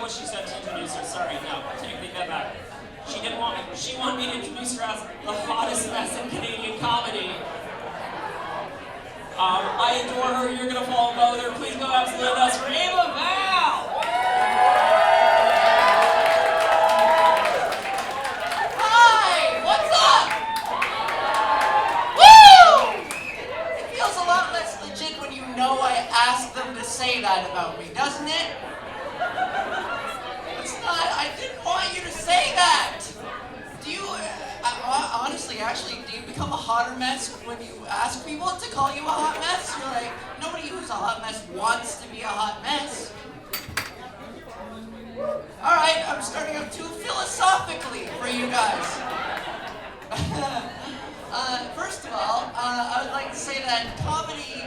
what she said to introduce her. Sorry, no, take that back. She didn't want me. She wanted me to introduce her as the hottest mess in Canadian comedy. I adore her. You're gonna fall in love with her. Please go absolutely nuts for Ava Val. Hi, what's up? Woo! It feels a lot less legit when you know I asked them to say that about me, doesn't it? It's not. I didn't want you to say that. Do you? Honestly, actually, do you become a hotter mess when you ask people to call you a hot mess? You're like, nobody who's a hot mess wants to be a hot mess. Alright, I'm starting out too philosophically for you guys. First of all, I would like to say that comedy,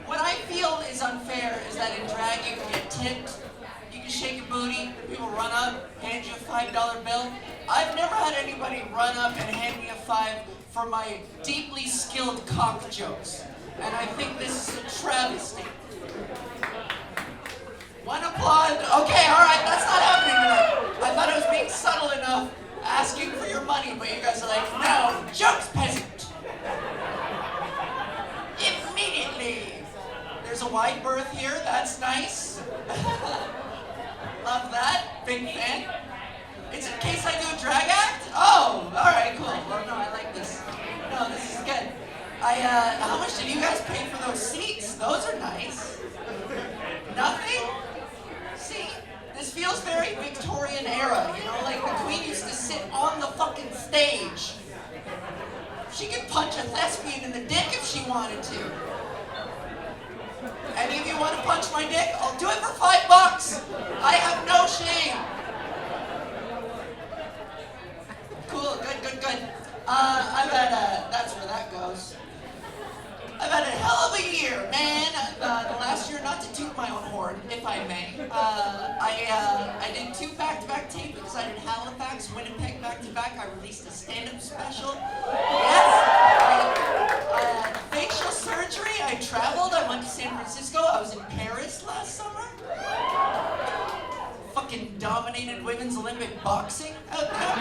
what I feel is unfair is that in drag you can get tipped. You can shake your booty, people run up, hand you a $5 bill. I've never had anybody run up and hand me a $5 for my deeply skilled cock jokes. And I think this is a travesty. One applaud. Okay, alright, that's not happening tonight. I thought I was being subtle enough asking for your money, but you guys are like, no, jokes, peasant. Immediately. There's a wide berth here, that's nice. Love that. Big fan. It's in case I do a drag act? Oh, alright, cool. Well, no, I like this. No, this is good. How much did you guys pay for those seats? Those are nice. Nothing? See, this feels very Victorian era, you know, like the Queen used to sit on the fucking stage. She could punch a thespian in the dick if she wanted to. Any of you want to punch my dick? I'll do it for $5. I have no shame. Cool, good. That's where that goes. I've had a hell of a year, man. The last year, not to toot my own horn, if I may. I did 2 back-to-back tapings. I did Halifax, Winnipeg back-to-back. I released a stand-up special. Yes. I had facial surgery. I traveled. I went to San Francisco. I was in Paris last summer. Fucking dominated women's Olympic boxing out there.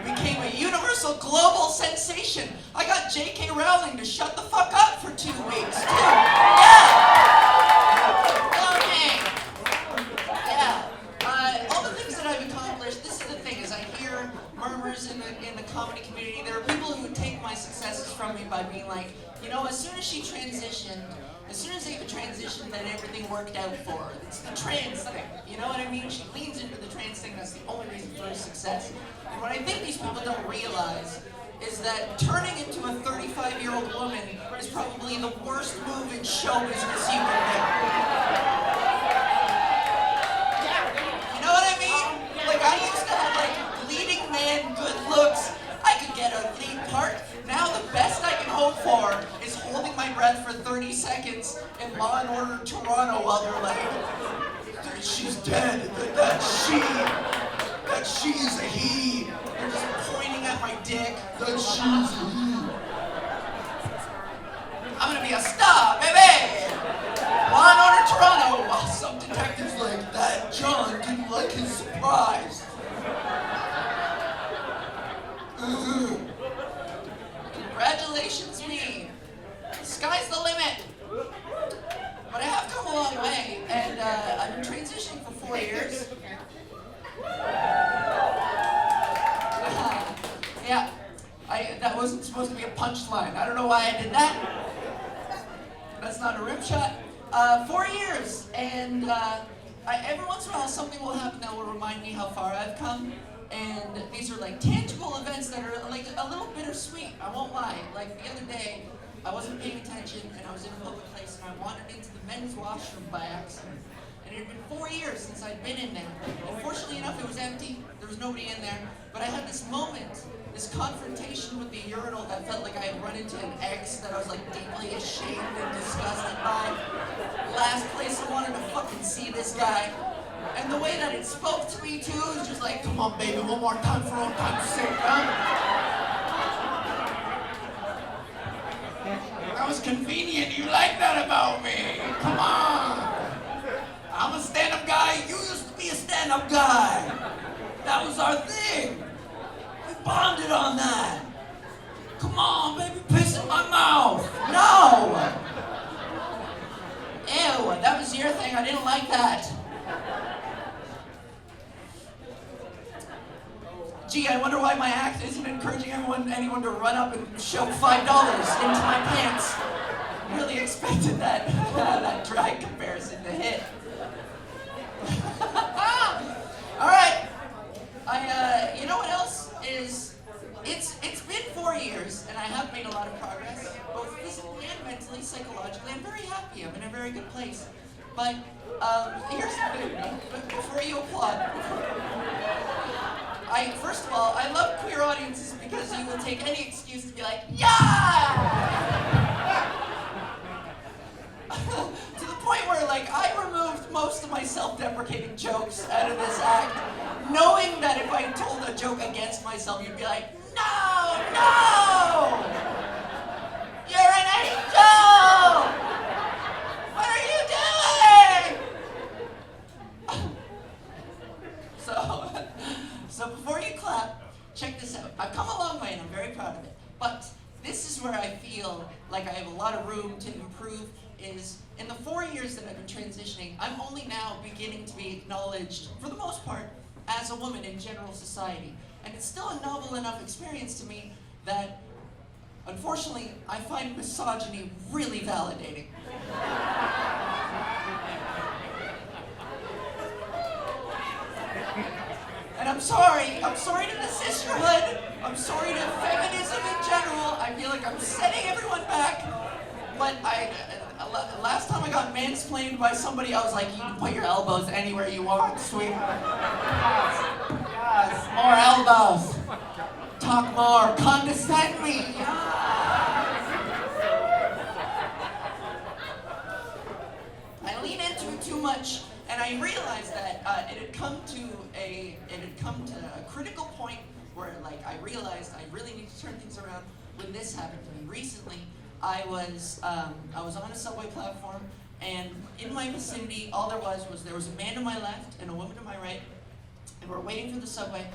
Became a universal global sensation. I got J.K. Rowling to shut the fuck up for 2 weeks, too. Yeah! Okay. Yeah. All the things that I've accomplished, this is the thing, is I hear murmurs in the comedy community. There are people who take my successes from me by being like, you know, as soon as she transitioned, as soon as Ava transitioned, then everything worked out for her. It's the trans thing. You know what I mean? She leans into the trans thing. That's the only reason for her success. And what I think these people don't realize is that turning into a 35-year-old woman is probably the worst move in show business you can make. You know what I mean? Like, I used to have, like, leading man good looks. I could get a lead part. Now the best I can hope for is holding my breath for 30 seconds in Law and Order Toronto while they're like, she's dead, that she is a he. They're just pointing at my dick, that she is a he. I'm gonna be a star, baby! Law and Order Toronto, while some detectives like that John didn't like his surprise. Congratulations, me. The sky's the limit. But I have come a long way, and I've been transitioning for 4 years. Yeah, that wasn't supposed to be a punchline. I don't know why I did that. That's not a rim shot. 4 years, and every once in a while something will happen that will remind me how far I've come. And these are like tangible events that are like a little bittersweet, I won't lie. Like the other day, I wasn't paying attention and I was in a public place and I wandered into the men's washroom by accident. And it had been 4 years since I'd been in there. And fortunately enough, it was empty, there was nobody in there. But I had this moment, this confrontation with the urinal that felt like I had run into an ex that I was like deeply ashamed and disgusted by. Last place I wanted to fucking see this guy. And the way that it spoke to me too is just like, come on baby, one more time for old time's sake, huh? I was convenient. You like that about me. Come on. I'm a stand-up guy. You used to be a stand-up guy. That was our thing. We bonded on that. Come on, baby, piss in my mouth. No. Ew, that was your thing. I didn't like that. Gee, I wonder why my act isn't encouraging anyone to run up and shove $5 into my pants. Really expected that that drag comparison to hit. All right. You know what else is? It's been 4 years, and I have made a lot of progress, both physically and mentally, psychologically. I'm very happy. I'm in a very good place. But here's the thing. Before you applaud. First of all, I love queer audiences because you will take any excuse to be like, yeah! To the point where, like, I removed most of my self-deprecating jokes out of this act, knowing that if I told a joke against myself, you'd be like, no, no! You're an angel! What are you doing? So before you clap, check this out. I've come a long way and I'm very proud of it. But this is where I feel like I have a lot of room to improve is in the 4 years that I've been transitioning, I'm only now beginning to be acknowledged, for the most part, as a woman in general society. And it's still a novel enough experience to me that, unfortunately, I find misogyny really validating. And I'm sorry to the sisterhood, I'm sorry to feminism in general, I feel like I'm setting everyone back, but last time I got mansplained by somebody, I was like, you can put your elbows anywhere you want, sweetheart. Yes, more elbows. Talk more, condescend me, yes. I lean into it too much. And I realized that it had come to a critical point where, like, I realized I really need to turn things around when this happened to me. Recently, I was on a subway platform, and in my vicinity, all there was a man to my left and a woman to my right, and we're waiting for the subway,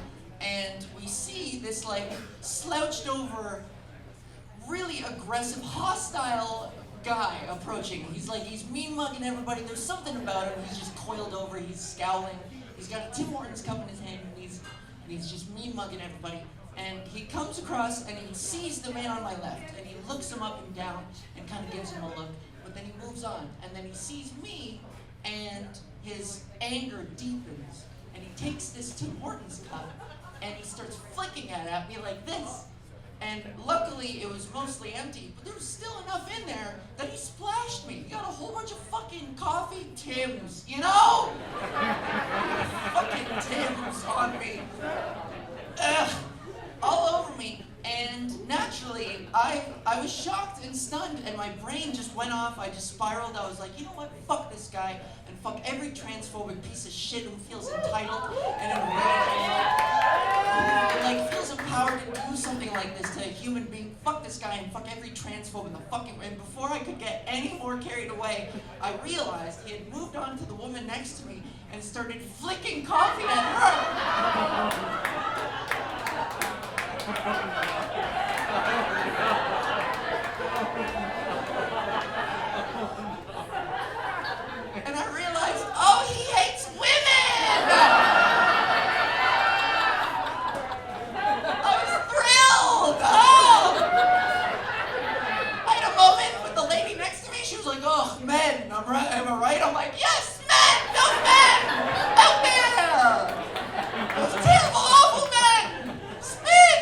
and we see this, like, slouched over, really aggressive, hostile guy approaching. He's mean mugging everybody. There's something about him. He's just coiled over. He's scowling. He's got a Tim Hortons cup in his hand, and he's just mean mugging everybody. And he comes across and he sees the man on my left, and he looks him up and down and kind of gives him a look. But then he moves on, and then he sees me, and his anger deepens, and he takes this Tim Hortons cup and he starts flicking it at me like this. And luckily, it was mostly empty, but there was still enough in there that he splashed me. He got a whole bunch of fucking coffee Tims, you know? Fucking Tims on me. Ugh, all over me. And naturally, I was shocked and stunned, and my brain just went off. I just spiraled. I was like, you know what? Fuck this guy, and fuck every transphobic piece of shit who feels entitled and enraged. Like, feels empowered to do something like this to a human being. Fuck this guy and fuck every transphobe in the fucking... And before I could get any more carried away, I realized he had moved on to the woman next to me and started flicking coffee at her. And I realized, oh, he hates women! Men, am I right? I'm like, yes, men! Those men! Out there! Those terrible, awful men! Spit!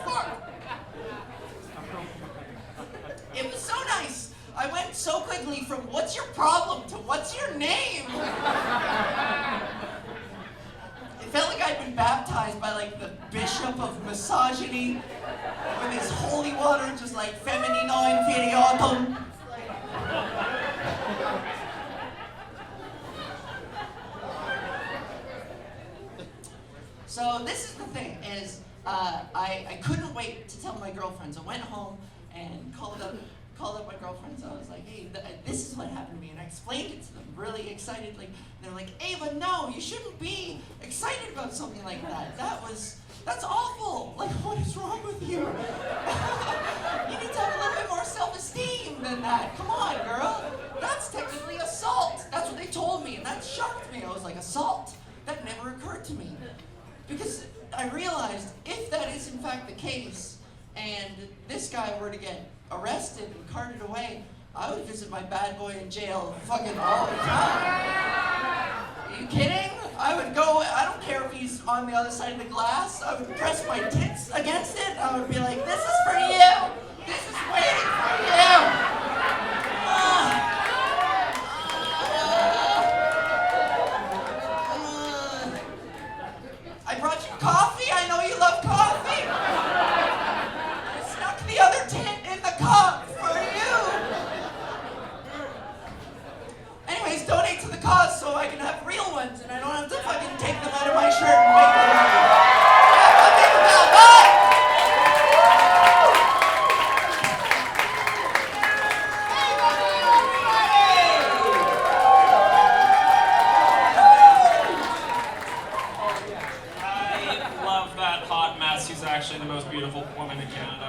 Fuck. It was so nice. I went so quickly from what's your problem to what's your name? It felt like I'd been baptized by, like, the bishop of misogyny with his holy water, just like feminino inferiortum. So this is the thing, is I couldn't wait to tell my girlfriends. I went home and called up my girlfriends. I was like, hey, this is what happened to me, and I explained it to them really excitedly. And they're like, Ava, no, you shouldn't be excited about something like that. That's awful. Like, what is wrong with you? You need to have a little bit more self-esteem than that. Come on, girl. That's technically assault. That's what they told me, and that shocked me. I was like, assault? That never occurred to me. Because I realized if that is in fact the case, and this guy were to get arrested and carted away, I would visit my bad boy in jail fucking all the time. Are you kidding? I would go, I don't care if he's on the other side of the glass, I would press my tits against it, I would be like, this is for you! This is waiting for you! I brought you coffee, I know you love coffee! I stuck the other tit in the cup for you! Anyways, donate to the cause so I can have real ones and I don't have to fucking take them out of my shirt and make them up. Yeah, I'm Ava Val, bye! I love that hot mess who's actually the most beautiful woman in Canada.